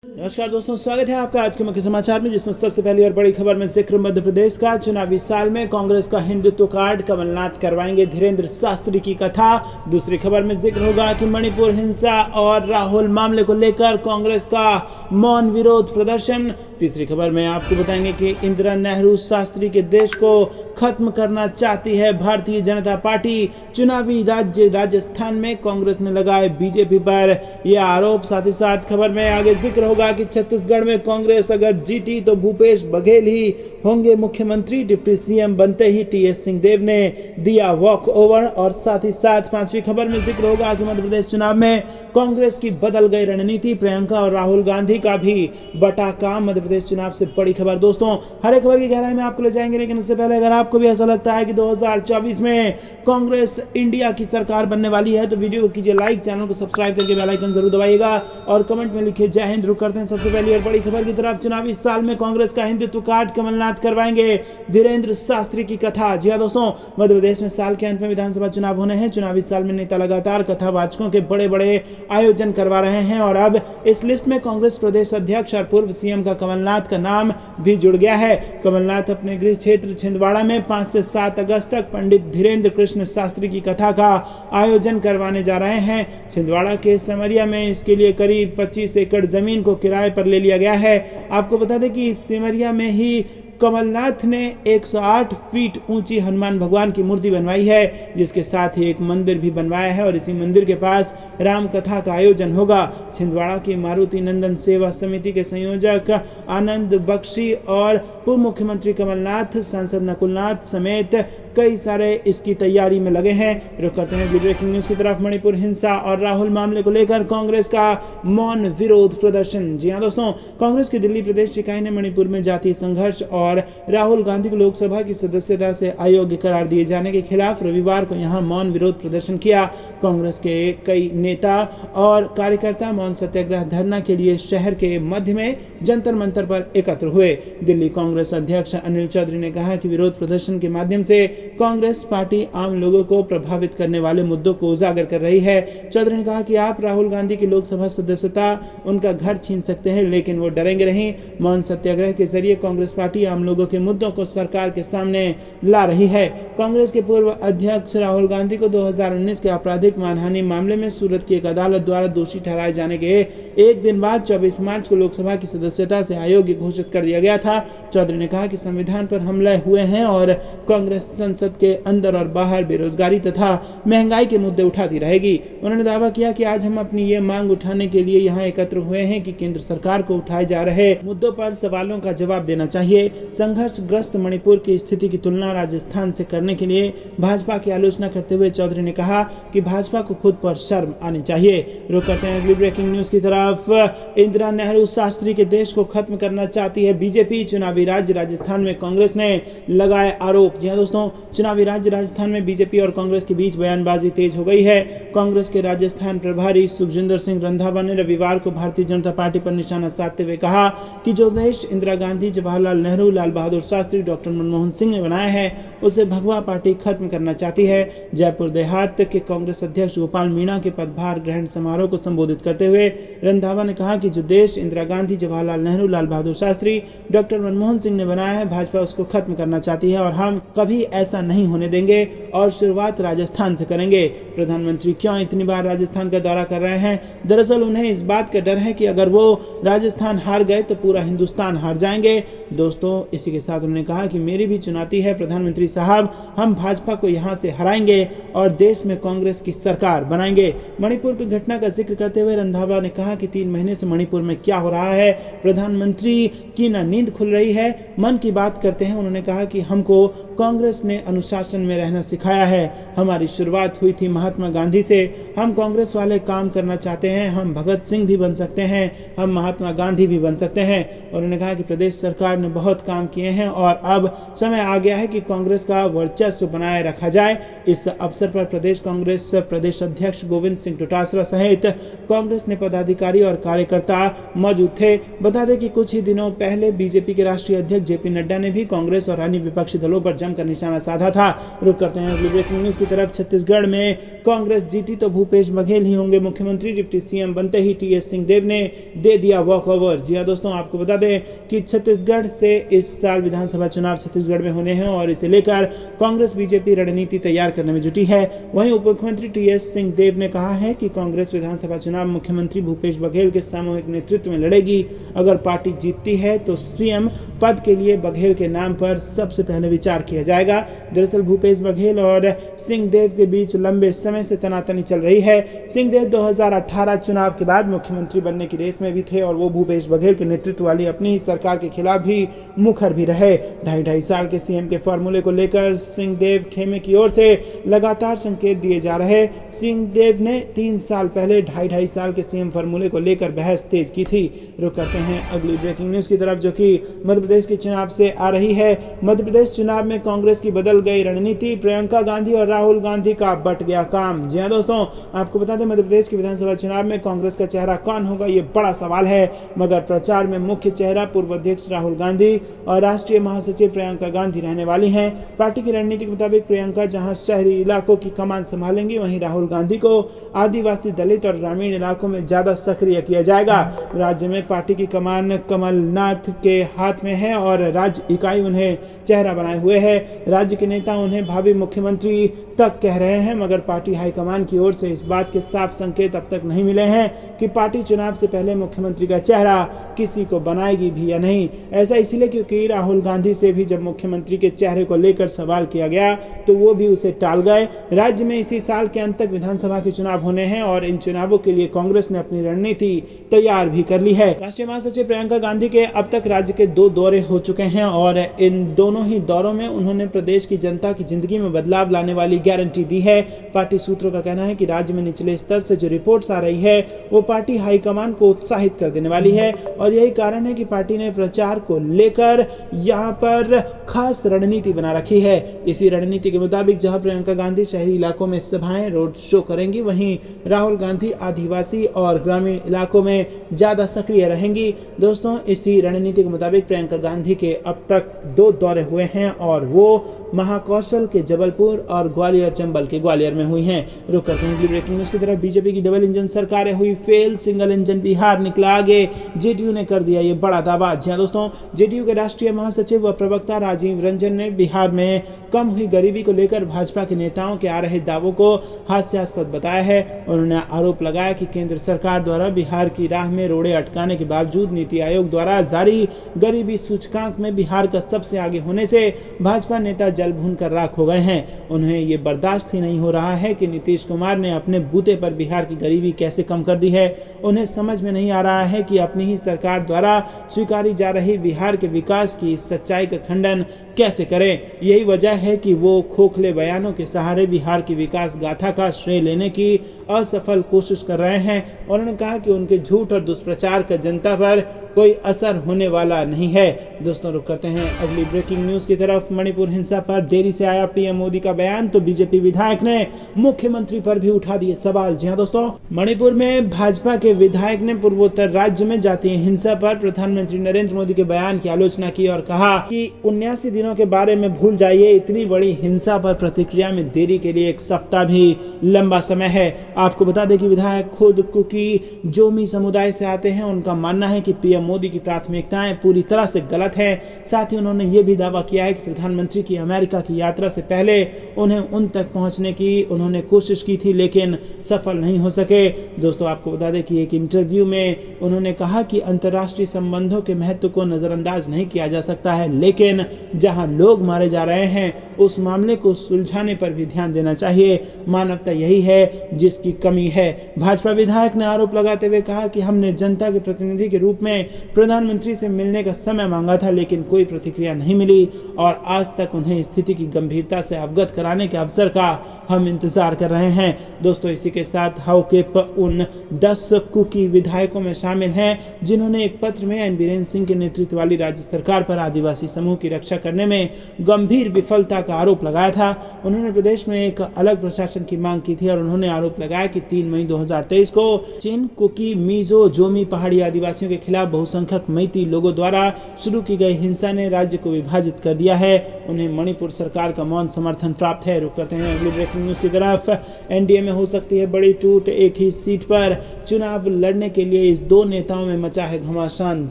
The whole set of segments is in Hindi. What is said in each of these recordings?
नमस्कार दोस्तों, स्वागत है आपका आज के मुख्य समाचार में, जिसमें सबसे पहली और बड़ी खबर में जिक्र मध्य प्रदेश का। चुनावी साल में कांग्रेस का हिंदुत्व कार्ड, कमलनाथ करवाएंगे धीरेन्द्र शास्त्री की कथा। दूसरी खबर में जिक्र होगा कि मणिपुर हिंसा और राहुल मामले को लेकर कांग्रेस का मौन विरोध प्रदर्शन। तीसरी खबर में आपको बताएंगे कि इंदिरा नेहरू शास्त्री के देश को खत्म करना चाहती है भारतीय जनता पार्टी। चुनावी राज्य राजस्थान में कांग्रेस ने लगाए बीजेपी पर यह आरोप। साथ ही साथ खबर में आगे जिक्र होगा कि छत्तीसगढ़ में कांग्रेस अगर जीती तो भूपेश बघेल ही होंगे मुख्यमंत्री। डिप्टी सीएम बनते ही टीएस सिंहदेव ने दिया वॉक ओवर। और साथ ही साथ पांचवी खबर में जिक्र होगा कि मध्य प्रदेश चुनाव में कांग्रेस की बदल गई रणनीति। प्रियंका और राहुल गांधी का भी बटा काम। मध्य प्रदेश चुनाव से बड़ी खबर दोस्तों, हर एक खबर की गहराई में आपको ले जाएंगे, लेकिन उससे पहले अगर आपको भी ऐसा लगता है कि 2024 में कांग्रेस इंडिया की सरकार बनने वाली है तो वीडियो को कीजिए लाइक, चैनल को सब्सक्राइब करके बेल आइकन जरूर दबाइएगा और कमेंट में लिखिए जय हिंद। रुक करते हैं सबसे पहली और बड़ी खबर की तरफ। चुनावी साल में कांग्रेस का हिंदुत्व कार्ड, कमलनाथ करवाएंगे धीरेन्द्र शास्त्री की कथा। जी हां दोस्तों, मध्य प्रदेश में साल के अंत में विधानसभा चुनाव होने हैं। चुनावी साल में नेता लगातार कथावाचकों के बड़े बड़े आयोजन करवा रहे हैं और अब इस लिस्ट में कांग्रेस प्रदेश अध्यक्ष और पूर्व सीएम का कमलनाथ का नाम भी जुड़ गया है। कमलनाथ अपने गृह क्षेत्र छिंदवाड़ा में 5 से 7 अगस्त तक पंडित धीरेन्द्र कृष्ण शास्त्री की कथा का आयोजन करवाने जा रहे हैं। छिंदवाड़ा के समरिया में इसके लिए करीब 25 एकड़ जमीन को किराए पर ले लिया गया है। आपको बता दें कि सिमरिया में ही कमलनाथ ने 108 फीट ऊंची हनुमान भगवान की मूर्ति बनवाई है, जिसके साथ ही एक मंदिर भी बनवाया है और इसी मंदिर के पास राम कथा का आयोजन होगा। छिंदवाड़ा की मारुति नंदन सेवा समिति के संयोजक आनंद बख्शी और पूर्व मुख्यमंत्री कमलनाथ, सांसद नकुलनाथ समेत कई सारे इसकी तैयारी में लगे हैं। रुक करते हैं ब्रेकिंग न्यूज की तरफ। मणिपुर हिंसा और राहुल मामले को लेकर कांग्रेस का मौन विरोध प्रदर्शन। जी हां दोस्तों, कांग्रेस की दिल्ली प्रदेश इकाई ने मणिपुर में जातीय संघर्ष और राहुल गांधी को लोकसभा की सदस्यता से अयोग्य करार दिए जाने के खिलाफ रविवार को यहां मौन विरोध प्रदर्शन किया। कांग्रेस के कई नेता और कार्यकर्ता मौन सत्याग्रह धरना के लिए शहर के मध्य में जंतर मंतर पर एकत्र हुए। दिल्ली कांग्रेस अध्यक्ष अनिल चौधरी ने कहा कि विरोध प्रदर्शन के माध्यम से कांग्रेस पार्टी आम लोगों को प्रभावित करने वाले मुद्दों को उजागर कर रही है। चौधरी ने कहा कि आप राहुल गांधी की लोकसभा सदस्यता, उनका घर छीन सकते हैं, लेकिन वो डरेंगे नहीं। मौन सत्याग्रह के जरिए कांग्रेस पार्टी आम लोगों के मुद्दों को सरकार के सामने ला रही है। कांग्रेस के पूर्व अध्यक्ष राहुल गांधी को 2019 के आपराधिक मानहानि मामले में सूरत की एक अदालत द्वारा दोषी ठहराए जाने के एक दिन बाद 24 मार्च को लोकसभा की सदस्यता से अयोग्य घोषित कर दिया गया था। चौधरी ने कहा कि संविधान पर हमले हुए हैं और कांग्रेस संसद के अंदर और बाहर बेरोजगारी तथा महंगाई के मुद्दे उठाती रहेगी। उन्होंने दावा किया कि आज हम अपनी ये मांग उठाने के लिए यहाँ एकत्र हुए हैं कि केंद्र सरकार को उठाए जा रहे मुद्दों पर सवालों का जवाब देना चाहिए। संघर्षग्रस्त मणिपुर की स्थिति की तुलना राजस्थान से करने के लिए भाजपा की आलोचना करते हुए चौधरी ने कहा कि भाजपा को खुद पर शर्म आनी चाहिए। रुक करते हैं अगली ब्रेकिंग न्यूज की तरफ। इंदिरा नेहरू शास्त्री के देश को खत्म करना चाहती है बीजेपी। चुनावी राज्य राजस्थान में कांग्रेस ने लगाए आरोप। जी हां दोस्तों, चुनावी राज्य राजस्थान में बीजेपी और कांग्रेस के बीच बयानबाजी तेज हो गई है। कांग्रेस के राजस्थान प्रभारी सुखजिंदर सिंह रंधावा ने रविवार को भारतीय जनता पार्टी पर निशाना साधते हुए कहा कि जो देश इंदिरा गांधी, जवाहरलाल नेहरू, लाल बहादुर शास्त्री, डॉक्टर मनमोहन सिंह ने बनाया है, उसे भगवा पार्टी खत्म करना चाहती है। जयपुर देहात के कांग्रेस अध्यक्ष गोपाल मीणा के पदभार ग्रहण समारोह को संबोधित करते हुए रंधावा ने कहा कि जो देश इंदिरा गांधी, जवाहरलाल नेहरू, लाल बहादुर शास्त्री, डॉक्टर मनमोहन सिंह ने बनाया है, भाजपा उसको खत्म करना चाहती है और हम कभी ऐसा नहीं होने देंगे और शुरुआत राजस्थान से करेंगे। प्रधानमंत्री क्यों इतनी बार राजस्थान का दौरा कर रहे हैं? दरअसल उन्हें इस बात का डर है कि अगर वो राजस्थान हार गए तो पूरा हिंदुस्तान हार जाएंगे। दोस्तों, इसी के साथ उन्होंने कहा कि मेरी भी चुनौती है प्रधानमंत्री साहब, हम भाजपा को यहां से हराएंगे और देश में कांग्रेस की सरकार बनाएंगे। मणिपुर की घटना का जिक्र करते हुए रंधावा ने कहा कि 3 महीने से मणिपुर में क्या हो रहा है, प्रधानमंत्री की ना नींद खुल रही है। मन की बात करते हैं। उन्होंने कहा कि हमको कांग्रेस ने अनुशासन में रहना सिखाया है। हमारी शुरुआत हुई थी महात्मा गांधी से। हम कांग्रेस वाले काम करना चाहते हैं। हम भगत सिंह भी बन सकते हैं, हम महात्मा गांधी भी बन सकते हैं। उन्होंने कहा कि प्रदेश सरकार ने बहुत काम किए हैं और अब समय आ गया है कि कांग्रेस का वर्चस्व बनाए रखा जाए। इस अवसर पर प्रदेश कांग्रेस प्रदेश अध्यक्ष गोविंद सिंह डोटासरा सहित कांग्रेस ने पदाधिकारी और कार्यकर्ता मौजूद थे। बता दें कि कुछ ही दिनों पहले बीजेपी के राष्ट्रीय अध्यक्ष जेपी नड्डा ने भी कांग्रेस और अन्य विपक्षी दलों पर जमकर निशाना साधा था। रुक करते हैं अगली ब्रेकिंग न्यूज की तरफ। छत्तीसगढ़ में कांग्रेस जीती तो भूपेश बघेल ही होंगे मुख्यमंत्री। डिप्टी सीएम बनते ही टीएस सिंहदेव ने दे दिया वॉक ओवर। जी हां दोस्तों, आपको बता दें कि छत्तीसगढ़ से इस साल विधानसभा चुनाव छत्तीसगढ़ में होने हैं और इसे लेकर कांग्रेस बीजेपी रणनीति तैयार करने में जुटी है। वहीं उप मुख्यमंत्री टीएस सिंहदेव ने कहा है कि कांग्रेस विधानसभा चुनाव मुख्यमंत्री भूपेश बघेल के सामूहिक नेतृत्व में लड़ेगी। अगर पार्टी जीतती है तो सीएम पद के लिए बघेल के नाम पर सबसे पहले विचार किया जाएगा। दरअसल भूपेश बघेल और सिंहदेव के बीच लंबे समय से तनातनी चल रही है। सिंहदेव 2018 चुनाव के बाद मुख्यमंत्री बनने की रेस में भी थे और वो भूपेश बघेल के नेतृत्व वाली अपनी ही सरकार के खिलाफ भी मुखर भी रहे। ढाई साल के सीएम के फॉर्मूले को लेकर सिंहदेव खेमे की ओर से लगातार संकेत दिए जा रहे। सिंहदेव ने 3 साल पहले ढाई साल के सीएम फॉर्मूले को लेकर बहस तेज की थी। रुक करते हैं अगली ब्रेकिंग न्यूज की तरफ, जो कि मध्य प्रदेश के चुनाव से आ रही है। मध्य प्रदेश चुनाव में कांग्रेस की बदल गई रणनीति। प्रियंका गांधी और राहुल गांधी का बट गया काम। जी हां दोस्तों, आपको बता दें मध्य प्रदेश के विधानसभा चुनाव में कांग्रेस का चेहरा कौन होगा ये बड़ा सवाल है, मगर प्रचार में मुख्य चेहरा पूर्व अध्यक्ष राहुल गांधी और राष्ट्रीय महासचिव प्रियंका गांधी रहने वाली हैं। पार्टी की रणनीति के मुताबिक प्रियंका जहां शहरी इलाकों की कमान संभालेंगी, वहीं राहुल गांधी को आदिवासी, दलित और ग्रामीण इलाकों में ज्यादा सक्रिय किया जाएगा। राज्य में पार्टी की कमान कमलनाथ के हाथ में है और राज्य इकाई उन्हें चेहरा बनाए हुए है। राज्य के नेता उन्हें भावी मुख्यमंत्री तक कह रहे हैं, मगर पार्टी हाईकमान की ओर से इस बात के साफ संकेत अब तक नहीं मिले हैं कि पार्टी चुनाव से पहले मुख्यमंत्री का चेहरा किसी को बनाएगी भी या नहीं। ऐसा इसलिए क्योंकि राहुल गांधी से भी जब मुख्यमंत्री के चेहरे को लेकर सवाल किया गया तो वो भी उसे टाल गए। राज्य में इसी साल के अंत तक विधानसभा के चुनाव होने हैं और इन चुनावों के लिए कांग्रेस ने अपनी रणनीति तैयार भी कर ली है। राष्ट्रीय महासचिव प्रियंका गांधी के अब तक राज्य के 2 दौरे हो चुके हैं और इन दोनों ही दौरों में उन्होंने प्रदेश की जनता की जिंदगी में बदलाव लाने वाली गारंटी दी है। पार्टी सूत्रों का कहना है कि राज्य में निचले स्तर से जो रिपोर्ट्स आ रही है वो पार्टी हाईकमान को उत्साहित कर देने वाली है और यही कारण है कि पार्टी ने प्रचार को लेकर यहाँ पर खास रणनीति बना रखी है। इसी रणनीति के मुताबिक जहां प्रियंका गांधी शहरी इलाकों में सभाएं रोड शो करेंगी, वहीं राहुल गांधी आदिवासी और ग्रामीण इलाकों में ज्यादा सक्रिय रहेंगी। दोस्तों, इसी रणनीति के मुताबिक प्रियंका गांधी के अब तक 2 दौरे हुए हैं और वो महाकौशल के जबलपुर और ग्वालियर चंबल के ग्वालियर में हुई हैं। रुक करते हैं अगली ब्रेकिंग न्यूज की तरफ। बीजेपी की डबल इंजन सरकारें हुई फेल, सिंगल इंजन बिहार निकला आगे। जेडीयू ने कर दिया ये बड़ा दावा। जी हां दोस्तों, जेडीयू के राष्ट्रीय महासचिव व प्रवक्ता राजीव रंजन ने बिहार में कम हुई गरीबी को लेकर भाजपा के नेताओं के आ रहे दावों को हास्यास्पद बताया है। उन्होंने आरोप लगाया कि केंद्र सरकार द्वारा बिहार की राह में रोड़े अटकाने के बावजूद नीति आयोग द्वारा जारी गरीबी सूचकांक में बिहार का सबसे आगे होने से भाजपा नेता जल भून कर राख हो गए हैं। उन्हें ये बर्दाश्त ही नहीं हो रहा है कि नीतीश कुमार ने अपने बूते पर बिहार की गरीबी कैसे कम कर दी है। उन्हें समझ में नहीं आ रहा है कि अपनी ही सरकार द्वारा स्वीकारी जा रही बिहार के विकास की सच्चाई का खंडन कैसे करें। यही वजह है कि वो खोखले बयानों के सहारे बिहार की विकास गाथा का श्रेय लेने की असफल कोशिश कर रहे हैं। उन्होंने कहा कि उनके झूठ और दुष्प्रचार का जनता पर कोई असर होने वाला नहीं है। दोस्तों, रुक करते हैं अगली ब्रेकिंग न्यूज की तरफ। मणिपुर हिंसा पर देरी से आया पीएम मोदी का बयान तो बीजेपी विधायक ने मुख्यमंत्री पर भी उठा दिए सवाल। जी हां दोस्तों, मणिपुर में भाजपा के विधायक ने पूर्वोत्तर राज्य में जातीय हिंसा पर प्रधानमंत्री नरेंद्र मोदी के बयान की आलोचना की और कहा कि 79 दिनों के बारे में भूल जाइए, इतनी बड़ी हिंसा पर प्रतिक्रिया में देरी के लिए 1 सप्ताह भी लंबा समय है। आपको बता दें कि विधायक खुद कुकी जोमी समुदाय से आते हैं। उनका मानना है कि पीएम मोदी की प्राथमिकताएं पूरी तरह से गलत है। साथ ही उन्होंने ये भी दावा किया है कि प्रधानमंत्री की अमेरिका की यात्रा से पहले उन्हें उन तक पहुंचने की उन्होंने कोशिश की थी लेकिन सफल नहीं हो सके। दोस्तों, आपको बता दें कि एक इंटरव्यू में उन्होंने कहा कि अंतर्राष्ट्रीय संबंधों के महत्व को नजरअंदाज नहीं किया जा सकता है, लेकिन जहां लोग मारे जा रहे हैं उस मामले को सुलझाने पर भी ध्यान देना चाहिए। मानवता यही है जिसकी कमी है। भाजपा विधायक ने आरोप लगाते हुए कहा कि हमने जनता के प्रतिनिधि के रूप में प्रधानमंत्री से मिलने का समय मांगा था लेकिन कोई प्रतिक्रिया नहीं मिली और आज तक उन्हें स्थिति की गंभीरता से अवगत कराने के अवसर का हम इंतजार कर रहे हैं। दोस्तों, इसी के साथ हाउकेप उन 10 कुकी विधायकों में शामिल हैं जिन्होंने एक पत्र में एन बीरेन सिंह के नेतृत्व वाली राज्य सरकार पर आदिवासी समूह की रक्षा करने में गंभीर विफलता का आरोप लगाया था। उन्होंने प्रदेश में एक अलग प्रशासन की मांग की थी और उन्होंने आरोप लगाया कि 3 मई 2023 को चिन, कुकी, मिजो, जोमी पहाड़ी आदिवासियों के खिलाफ बहुसंख्यक मैती लोगों द्वारा शुरू की गई हिंसा ने राज्य को विभाजित कर दिया है। उन्हें मणिपुर सरकार का मौन समर्थन प्राप्त है। रुक करते हैं अगली ब्रेकिंग न्यूज की तरफ। एनडीए में हो सकती है बड़ी टूट, एक ही सीट पर चुनाव लड़ने के लिए इस दो नेताओं में मचा है घमासान।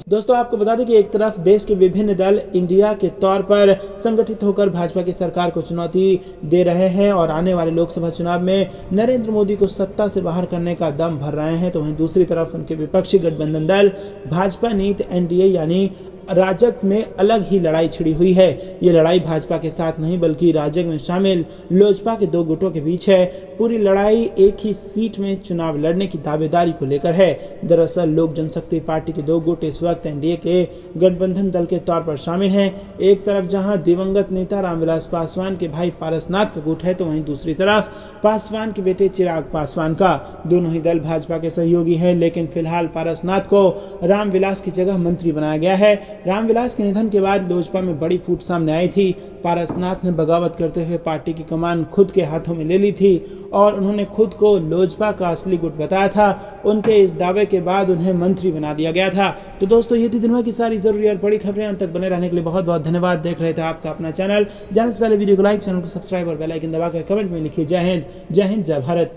दोस्तों आपको बता दें कि एक तरफ देश के विभिन्न दल इंडिया के तौर पर संगठित होकर भाजपा की सरकार को चुनौती दे रहे हैं और आने वाले लोकसभा चुनाव में नरेंद्र मोदी को सत्ता से बाहर करने का दम भर रहे हैं, तो वहीं दूसरी तरफ उनके विपक्षी गठबंधन दल भाजपा नीति एनडीए यानी राजग में अलग ही लड़ाई छिड़ी हुई है। ये लड़ाई भाजपा के साथ नहीं बल्कि राजग में शामिल लोजपा के दो गुटों के बीच है। पूरी लड़ाई एक ही सीट में चुनाव लड़ने की दावेदारी को लेकर है। दरअसल लोक जनशक्ति पार्टी के दो गुट इस वक्त एनडीए के गठबंधन दल के तौर पर शामिल हैं। एक तरफ जहां दिवंगत नेता रामविलास पासवान के भाई पारसनाथ का गुट है, तो वहीं दूसरी तरफ पासवान के बेटे चिराग पासवान का। दोनों ही दल भाजपा के सहयोगी है, लेकिन फिलहाल पारसनाथ को रामविलास की जगह मंत्री बनाया गया है। रामविलास के निधन के बाद लोजपा में बड़ी फूट सामने आई थी। पारसनाथ ने बगावत करते हुए पार्टी की कमान खुद के हाथों में ले ली थी और उन्होंने खुद को लोजपा का असली गुट बताया था। उनके इस दावे के बाद उन्हें मंत्री बना दिया गया था। तो दोस्तों ये थी दिन भर की सारी जरूरी और बड़ी खबरें। अंत तक बने रहने के लिए बहुत बहुत धन्यवाद। देख रहे थे आपका अपना चैनल। जाने से पहले वीडियो को लाइक, चैनल को सब्सक्राइब और बेल आइकन दबाकर कमेंट में लिखिए जय हिंद, जय भारत।